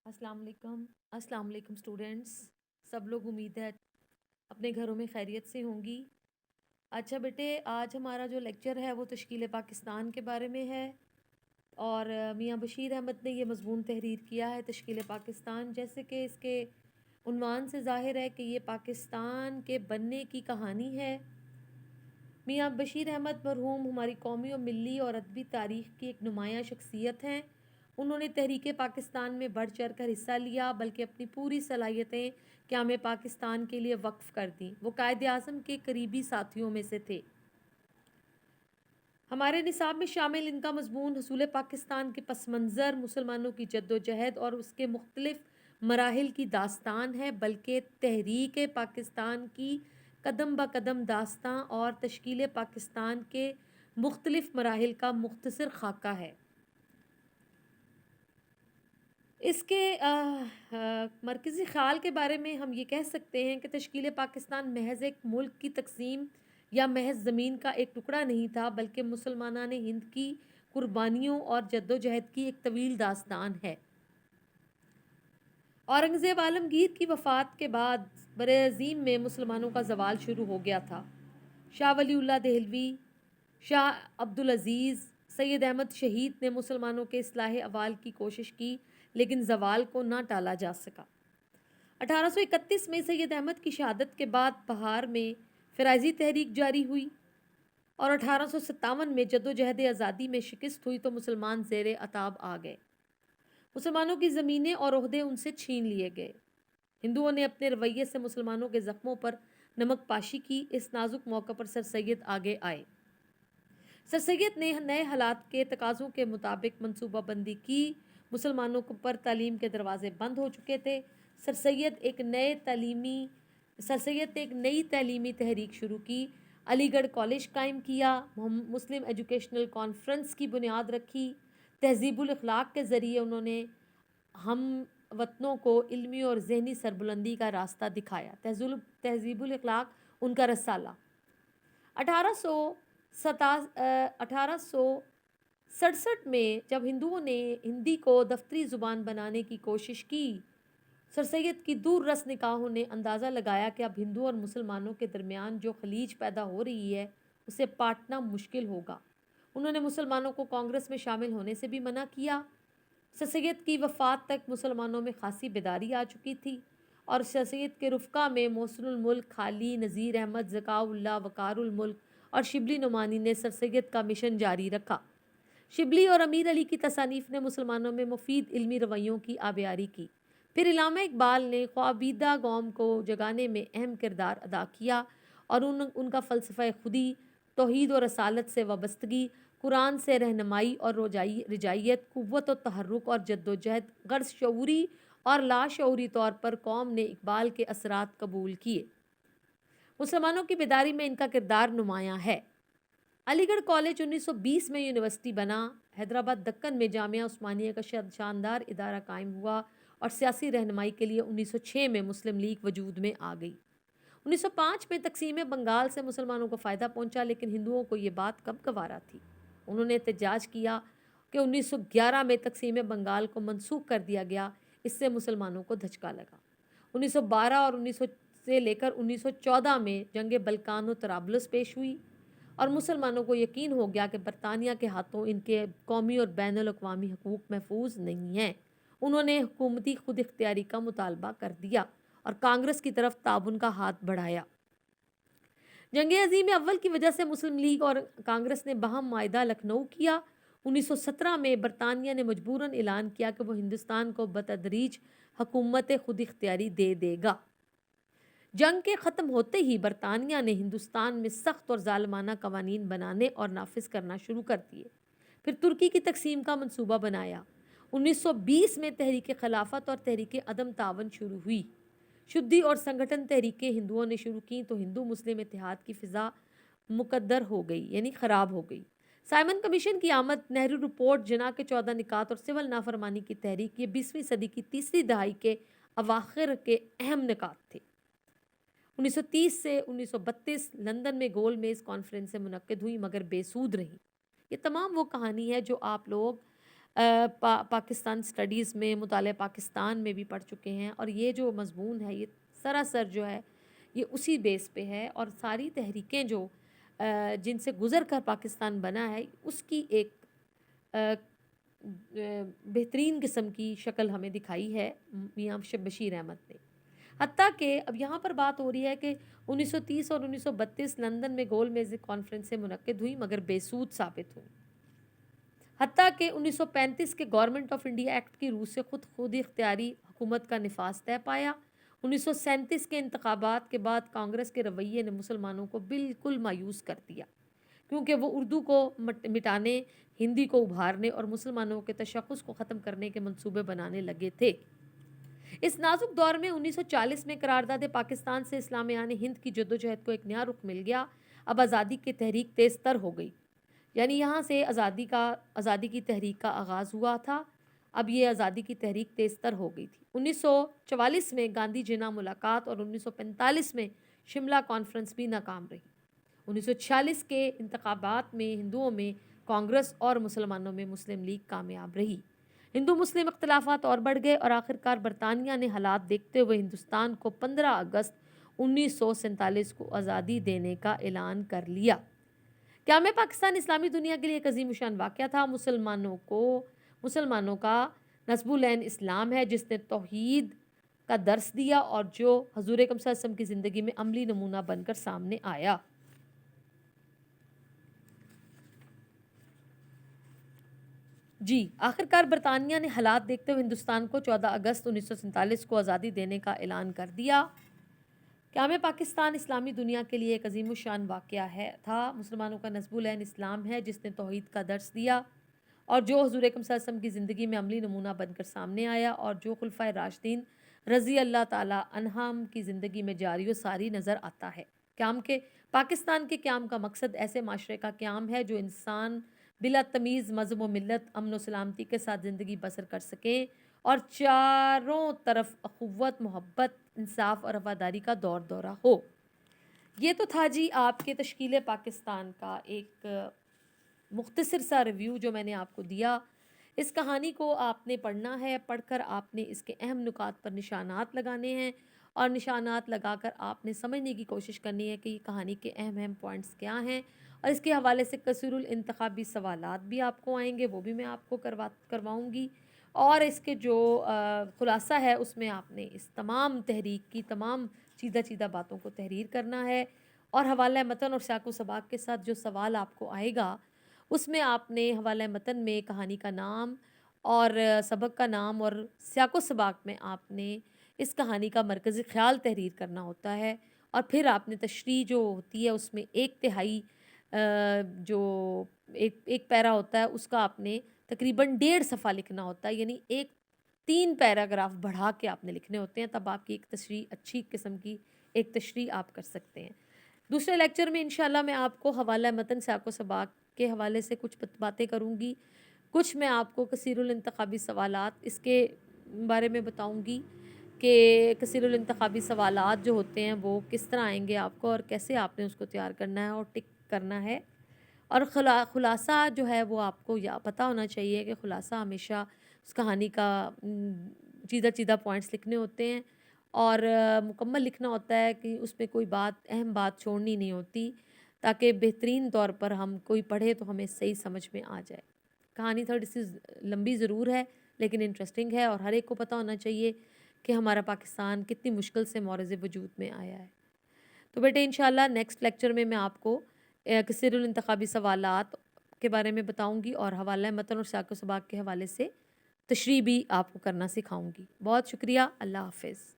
السلام علیکم اسٹوڈینٹس. سب لوگ امید ہے اپنے گھروں میں خیریت سے ہوں گی. اچھا بیٹے، آج ہمارا جو لیکچر ہے وہ تشکیل پاکستان کے بارے میں ہے، اور میاں بشیر احمد نے یہ مضمون تحریر کیا ہے تشکیل پاکستان. جیسے کہ اس کے عنوان سے ظاہر ہے کہ یہ پاکستان کے بننے کی کہانی ہے. میاں بشیر احمد مرحوم ہماری قومی و ملی اور ادبی تاریخ کی ایک نمایاں شخصیت ہیں. انہوں نے تحریک پاکستان میں بڑھ چڑھ کر حصہ لیا، بلکہ اپنی پوری صلاحیتیں قیام پاکستان کے لیے وقف کر دیں. وہ قائد اعظم کے قریبی ساتھیوں میں سے تھے. ہمارے نصاب میں شامل ان کا مضمون حصول پاکستان کے پس منظر، مسلمانوں کی جد و جہد اور اس کے مختلف مراحل کی داستان ہے، بلکہ تحریک پاکستان کی قدم بہ قدم داستان اور تشکیل پاکستان کے مختلف مراحل کا مختصر خاکہ ہے. اس کے مرکزی خیال کے بارے میں ہم یہ کہہ سکتے ہیں کہ تشکیل پاکستان محض ایک ملک کی تقسیم یا محض زمین کا ایک ٹکڑا نہیں تھا، بلکہ مسلمانان ہند کی قربانیوں اور جد و جہد کی ایک طویل داستان ہے. اورنگزیب عالمگیر کی وفات کے بعد برعظیم میں مسلمانوں کا زوال شروع ہو گیا تھا. شاہ ولی اللہ دہلوی، شاہ عبدالعزیز، سید احمد شہید نے مسلمانوں کے اصلاح احوال کی کوشش کی، لیکن زوال کو نہ ٹالا جا سکا. 1831 میں سید احمد کی شہادت کے بعد بہار میں فرائضی تحریک جاری ہوئی، اور 1857 میں جد و جہد آزادی میں شکست ہوئی تو مسلمان زیر عتاب آ گئے. مسلمانوں کی زمینیں اور عہدے ان سے چھین لیے گئے. ہندوؤں نے اپنے رویے سے مسلمانوں کے زخموں پر نمک پاشی کی. اس نازک موقع پر سر سید آگے آئے. سر سید نے نئے حالات کے تقاضوں کے مطابق منصوبہ بندی کی. مسلمانوں پر تعلیم کے دروازے بند ہو چکے تھے. سر سید نے ایک نئی تعلیمی تحریک شروع کی. علی گڑھ کالج قائم کیا. مسلم ایجوکیشنل کانفرنس کی بنیاد رکھی. تہذیب الاخلاق کے ذریعے انہوں نے ہم وطنوں کو علمی اور ذہنی سربلندی کا راستہ دکھایا. تہذیب الاخلاق ان کا رسالہ. 1867 میں جب ہندوؤں نے ہندی کو دفتری زبان بنانے کی کوشش کی، سر سید کی دور رس نگاہوں نے اندازہ لگایا کہ اب ہندو اور مسلمانوں کے درمیان جو خلیج پیدا ہو رہی ہے اسے پاٹنا مشکل ہوگا. انہوں نے مسلمانوں کو کانگریس میں شامل ہونے سے بھی منع کیا. سر سید کی وفات تک مسلمانوں میں خاصی بیداری آ چکی تھی، اور سر سید کے رفقا میں محسن الملک، خالی، نذیر احمد، ذکاء اللہ، وقار الملک اور شبلی نعمانی نے سر سید کا مشن جاری رکھا. شبلی اور امیر علی کی تصانیف نے مسلمانوں میں مفید علمی رویوں کی آبیاری کی. پھر علامہ اقبال نے خوابیدہ قوم کو جگانے میں اہم کردار ادا کیا، اور ان کا فلسفہ خودی، توحید و رسالت سے وابستگی، قرآن سے رہنمائی اور رجائیت، قوت و تحرک اور جد و جہد، غرض شعوری اور لاشعوری طور پر قوم نے اقبال کے اثرات قبول کیے. مسلمانوں کی بیداری میں ان کا کردار نمایاں ہے. علی گڑھ کالج 1920 میں یونیورسٹی بنا. حیدرآباد دکن میں جامعہ عثمانیہ کا شاندار ادارہ قائم ہوا، اور سیاسی رہنمائی کے لیے 1906 میں مسلم لیگ وجود میں آ گئی. 1905 میں تقسیم بنگال سے مسلمانوں کو فائدہ پہنچا، لیکن ہندوؤں کو یہ بات کم گوارا تھی. انہوں نے احتجاج کیا کہ 1911 میں تقسیم بنگال کو منسوخ کر دیا گیا. اس سے مسلمانوں کو دھچکا لگا. 1912 اور 1900 سے لے کر 1914 میں جنگ بلکان و طرابلس پیش ہوئی، اور مسلمانوں کو یقین ہو گیا کہ برطانیہ کے ہاتھوں ان کے قومی اور بین الاقوامی حقوق محفوظ نہیں ہیں. انہوں نے حکومتی خود اختیاری کا مطالبہ کر دیا اور کانگریس کی طرف تعاون کا ہاتھ بڑھایا. جنگ عظیم اول کی وجہ سے مسلم لیگ اور کانگریس نے باہم معاہدہ لکھنؤ کیا. 1917 میں برطانیہ نے مجبوراً اعلان کیا کہ وہ ہندوستان کو بتدریج حکومت خود اختیاری دے دے گا. جنگ کے ختم ہوتے ہی برطانیہ نے ہندوستان میں سخت اور ظالمانہ قوانین بنانے اور نافذ کرنا شروع کر دیے. پھر ترکی کی تقسیم کا منصوبہ بنایا. 1920 میں تحریک خلافت اور تحریک عدم تعاون شروع ہوئی. شدی اور سنگھٹن تحریکیں ہندوؤں نے شروع کی تو ہندو مسلم اتحاد کی فضا مقدر ہو گئی، یعنی خراب ہو گئی. سائمن کمیشن کی آمد، نہرو رپورٹ، جناح کے 14 نکات اور سول نافرمانی کی تحریک، یہ 20ویں صدی کی تیسری دہائی کے اواخر کے اہم نکات تھے. 1930 سے 1932 لندن میں گول میز کانفرنسیں منعقد ہوئی، مگر بے سود رہیں. یہ تمام وہ کہانی ہے جو آپ لوگ پاکستان سٹڈیز میں، مطالعہ پاکستان میں بھی پڑھ چکے ہیں، اور یہ جو مضمون ہے یہ سراسر جو ہے یہ اسی بیس پہ ہے، اور ساری تحریکیں جو جن سے گزر کر پاکستان بنا ہے اس کی ایک بہترین قسم کی شکل ہمیں دکھائی ہے میاں بشیر احمد نے۔ حتیٰ کہ اب یہاں پر بات ہو رہی ہے کہ 1930 اور 1932 لندن میں گول میز کانفرنسیں منعقد ہوئی مگر بے سود ثابت ہوئی۔ حتیٰ کہ 1935 کے گورنمنٹ آف انڈیا ایکٹ کی روح سے خود اختیاری حکومت کا نفاذ طے پایا۔ 1937 کے انتخابات کے بعد کانگریس کے رویے نے مسلمانوں کو بالکل مایوس کر دیا، کیونکہ وہ اردو کو مٹانے، ہندی کو ابھارنے اور مسلمانوں کے تشخص کو ختم کرنے کے منصوبے بنانے لگے تھے۔ اس نازک دور میں 1940 میں قرارداد پاکستان سے اسلام ہند کی جدوجہد کو ایک نیا رخ مل گیا۔ اب آزادی کی تحریک تیز تر ہو گئی، یعنی یہاں سے آزادی کی تحریک کا آغاز ہوا تھا، اب یہ آزادی کی تحریک تیز تر ہو گئی تھی۔ 1944 میں گاندھی جناح ملاقات اور 1945 میں شملہ کانفرنس بھی ناکام رہی۔ 1946 کے انتخابات میں ہندوؤں میں کانگریس اور مسلمانوں میں مسلم لیگ کامیاب رہی۔ ہندو مسلم اختلافات اور بڑھ گئے اور آخرکار برطانیہ نے حالات دیکھتے ہوئے ہندوستان کو 15 اگست 1947 کو آزادی دینے کا اعلان کر لیا۔ قیام پاکستان اسلامی دنیا کے لیے ایک عظیم الشان واقعہ تھا۔ مسلمانوں کا نصب العین اسلام ہے جس نے توحید کا درس دیا اور جو حضور اکرم صلی اللہ علیہ وسلم کی زندگی میں عملی نمونہ بن کر سامنے آیا۔ جی، آخرکار برطانیہ نے حالات دیکھتے ہوئے ہندوستان کو 14 اگست 1947 کو آزادی دینے کا اعلان کر دیا۔ قیام پاکستان اسلامی دنیا کے لیے ایک عظیم الشان واقعہ تھا۔ مسلمانوں کا نصب العین اسلام ہے جس نے توحید کا درس دیا اور جو حضور اکرم صلی اللہ علیہ وسلم کی زندگی میں عملی نمونہ بن کر سامنے آیا اور جو خلفائے راشدین رضی اللہ تعالی عنہم کی زندگی میں جاری و ساری نظر آتا ہے۔ پاکستان کے قیام کا مقصد ایسے معاشرے کا قیام ہے جو انسان بلا تمیز مذہب و ملت امن و سلامتی کے ساتھ زندگی بسر کر سکیں اور چاروں طرف اخوت، محبت، انصاف اور وفاداری کا دور دورہ ہو۔ یہ تو تھا جی آپ کے تشکیل پاکستان کا ایک مختصر سا ریویو جو میں نے آپ کو دیا۔ اس کہانی کو آپ نے پڑھنا ہے، پڑھ کر آپ نے اس کے اہم نکات پر نشانات لگانے ہیں اور نشانات لگا کر آپ نے سمجھنے کی کوشش کرنی ہے کہ یہ کہانی کے اہم پوائنٹس کیا ہیں، اور اس کے حوالے سے کثیر الانتخابی سوالات بھی آپ کو آئیں گے، وہ بھی میں آپ کو کرواؤں گی، اور اس کے جو خلاصہ ہے اس میں آپ نے اس تمام تحریک کی تمام چیدہ باتوں کو تحریر کرنا ہے، اور حوالہ متن اور سیاق و سباق کے ساتھ جو سوال آپ کو آئے گا اس میں آپ نے حوالہ متن میں کہانی کا نام اور سبق کا نام اور سیاق و سباق میں آپ نے اس کہانی کا مرکزی خیال تحریر کرنا ہوتا ہے، اور پھر آپ نے تشریح جو ہوتی ہے اس میں 1/3 جو ایک پیرا ہوتا ہے اس کا آپ نے تقریباً 1.5 صفحہ لکھنا ہوتا ہے، یعنی 3 پیراگراف بڑھا کے آپ نے لکھنے ہوتے ہیں، تب آپ کی ایک تشریح اچھی قسم کی ایک تشریح آپ کر سکتے ہیں۔ دوسرے لیکچر میں انشاءاللہ میں آپ کو حوالہ متن سیاق و سباق کے حوالے سے کچھ باتیں کروں گی، کچھ میں آپ کو کثیر الانتخابی سوالات اس کے بارے میں بتاؤں گی کہ کثیر الانتخابی سوالات جو ہوتے ہیں وہ کس طرح آئیں گے آپ کو اور کیسے آپ نے اس کو تیار کرنا ہے اور ٹک کرنا ہے، اور خلاصہ جو ہے وہ آپ کو پتہ ہونا چاہیے کہ خلاصہ ہمیشہ اس کہانی کا چیدہ پوائنٹس لکھنے ہوتے ہیں اور مکمل لکھنا ہوتا ہے کہ اس میں کوئی اہم بات چھوڑنی نہیں ہوتی، تاکہ بہترین طور پر ہم کوئی پڑھے تو ہمیں صحیح سمجھ میں آ جائے۔ کہانی تھوڑی سی لمبی ضرور ہے لیکن انٹرسٹنگ ہے، اور ہر ایک کو پتہ ہونا چاہیے کہ ہمارا پاکستان کتنی مشکل سے مورز وجود میں آیا ہے۔ تو بیٹے انشاءاللہ نیکسٹ لیکچر میں آپ کو کثیر الانتخابی سوالات کے بارے میں بتاؤں گی اور حوالہ متن اور سیاق و سباق کے حوالے سے تشریح بھی آپ کو کرنا سکھاؤں گی۔ بہت شکریہ، اللہ حافظ۔